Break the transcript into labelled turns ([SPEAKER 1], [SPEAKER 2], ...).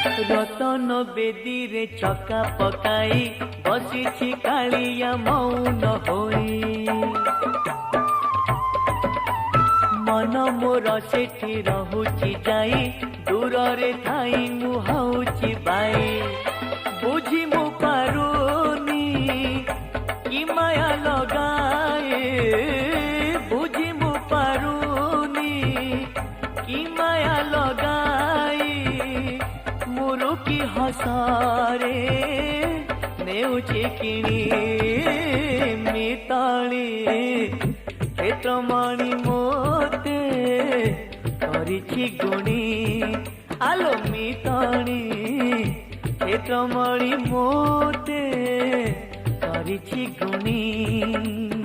[SPEAKER 1] रतन बेदी रे चका पकाई बसी कालिया मौन होई मन मोर सेठी रहुची जाई दूर रे थाई मुहाउची बाई बुझी मु पारुनी कि माया लगाए बुझी मु पारुनी कि माया लगाई मुरु की हसारे नेउची किणी मिताली क्षेत्रमणि मोते करिछि गुणी आलो मिताली क्षेत्रमणि मोते करिछि गुणी।